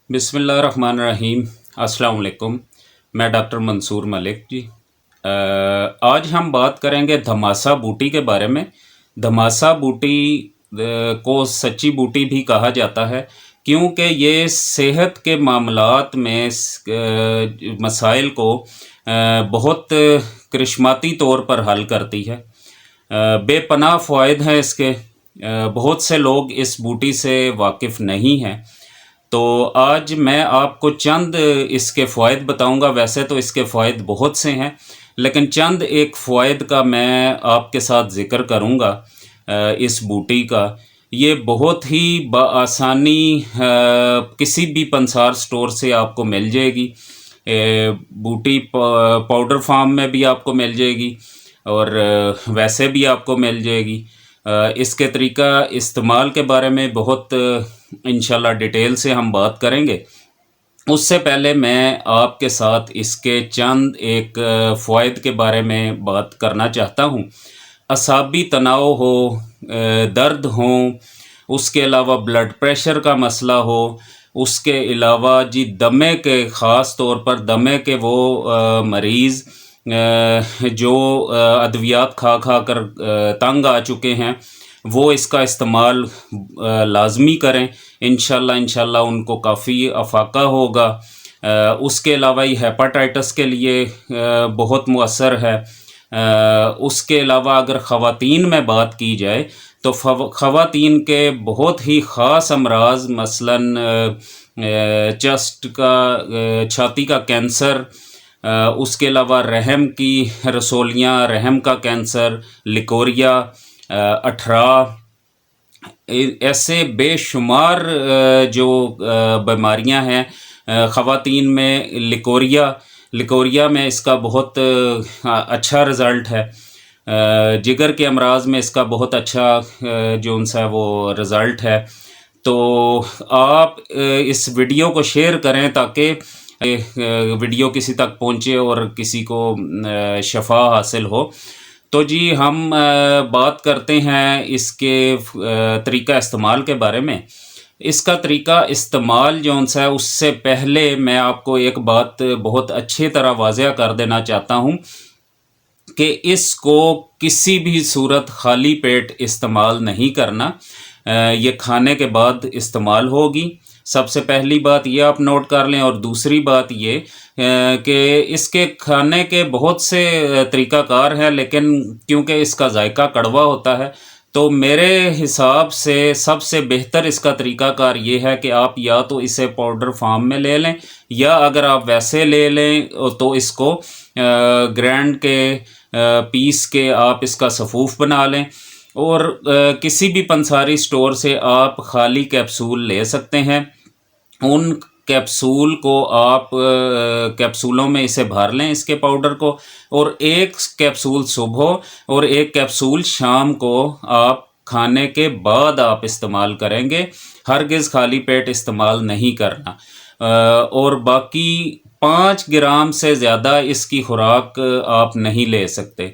بسم اللہ الرحمن الرحیم۔ السلام علیکم، میں ڈاکٹر منصور ملک جی۔ آج ہم بات کریں گے دھماسا بوٹی کے بارے میں۔ دھماسا بوٹی کو سچی بوٹی بھی کہا جاتا ہے کیونکہ یہ صحت کے معاملات میں مسائل کو بہت کرشماتی طور پر حل کرتی ہے۔ بے پناہ فوائد ہیں اس کے، بہت سے لوگ اس بوٹی سے واقف نہیں ہیں، تو آج میں آپ کو چند اس کے فوائد بتاؤں گا۔ ویسے تو اس کے فوائد بہت سے ہیں، لیکن چند ایک فوائد کا میں آپ کے ساتھ ذکر کروں گا اس بوٹی کا۔ یہ بہت ہی بآسانی کسی بھی پنسار سٹور سے آپ کو مل جائے گی۔ بوٹی پاؤڈر فارم میں بھی آپ کو مل جائے گی اور ویسے بھی آپ کو مل جائے گی۔ اس کے طریقہ استعمال کے بارے میں بہت انشاءاللہ ڈیٹیل سے ہم بات کریں گے۔ اس سے پہلے میں آپ کے ساتھ اس کے چند ایک فوائد کے بارے میں بات کرنا چاہتا ہوں۔ اعصابی تناؤ ہو، درد ہوں، اس کے علاوہ بلڈ پریشر کا مسئلہ ہو، اس کے علاوہ دمے کے، خاص طور پر دمے کے وہ مریض جو ادویات کھا کھا کر تنگ آ چکے ہیں، وہ اس کا استعمال لازمی کریں۔ انشاءاللہ ان کو کافی افاقہ ہوگا۔ اس کے علاوہ یہ ہیپاٹائٹس کے لیے بہت مؤثر ہے۔ اس کے علاوہ اگر خواتین میں بات کی جائے تو خواتین کے بہت ہی خاص امراض، مثلاً چسٹ کا، چھاتی کا کینسر، اس کے علاوہ رحم کی رسولیاں، رحم کا کینسر، لیکوریا، اٹھرا، ایسے بے شمار جو بیماریاں ہیں خواتین میں۔ لیکوریا میں اس کا بہت اچھا رزلٹ ہے۔ جگر کے امراض میں اس کا بہت اچھا جو ان سے وہ رزلٹ ہے۔ تو آپ اس ویڈیو کو شیئر کریں تاکہ ویڈیو کسی تک پہنچے اور کسی کو شفا حاصل ہو۔ تو جی ہم بات کرتے ہیں اس کے طریقہ استعمال کے بارے میں۔ اس کا طریقہ استعمال جو ہے اس سے پہلے میں آپ کو ایک بات بہت اچھی طرح واضح کر دینا چاہتا ہوں کہ اس کو کسی بھی صورت خالی پیٹ استعمال نہیں کرنا۔ یہ کھانے کے بعد استعمال ہوگی۔ سب سے پہلی بات یہ آپ نوٹ کر لیں، اور دوسری بات یہ کہ اس کے کھانے کے بہت سے طریقہ کار ہیں، لیکن کیونکہ اس کا ذائقہ کڑوا ہوتا ہے تو میرے حساب سے سب سے بہتر اس کا طریقہ کار یہ ہے کہ آپ یا تو اسے پاؤڈر فارم میں لے لیں، یا اگر آپ ویسے لے لیں تو اس کو گرینڈ کے پیس کے آپ اس کا سفوف بنا لیں، اور کسی بھی پنساری سٹور سے آپ خالی کیپسول لے سکتے ہیں۔ ان کیپسول کو آپ کیپسولوں میں اسے بھر لیں، اس کے پاؤڈر کو، اور ایک کیپسول صبح اور ایک کیپسول شام کو آپ کھانے کے بعد آپ استعمال کریں گے۔ ہرگز خالی پیٹ استعمال نہیں کرنا۔ اور باقی 5 گرام سے زیادہ اس کی خوراک آپ نہیں لے سکتے۔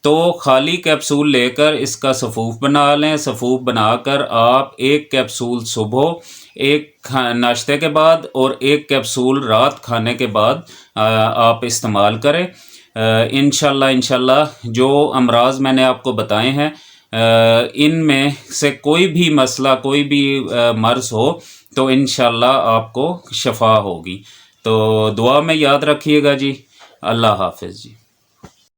تو خالی کیپسول لے کر اس کا سفوف بنا لیں۔ سفوف بنا کر آپ ایک کیپسول صبح، ایک ناشتے کے بعد، اور ایک کیپسول رات کھانے کے بعد آپ استعمال کریں۔ انشاءاللہ جو امراض میں نے آپ کو بتائے ہیں، ان میں سے کوئی بھی مسئلہ، کوئی بھی مرض ہو تو انشاءاللہ آپ کو شفا ہوگی۔ تو دعا میں یاد رکھیے گا جی۔ اللہ حافظ جی۔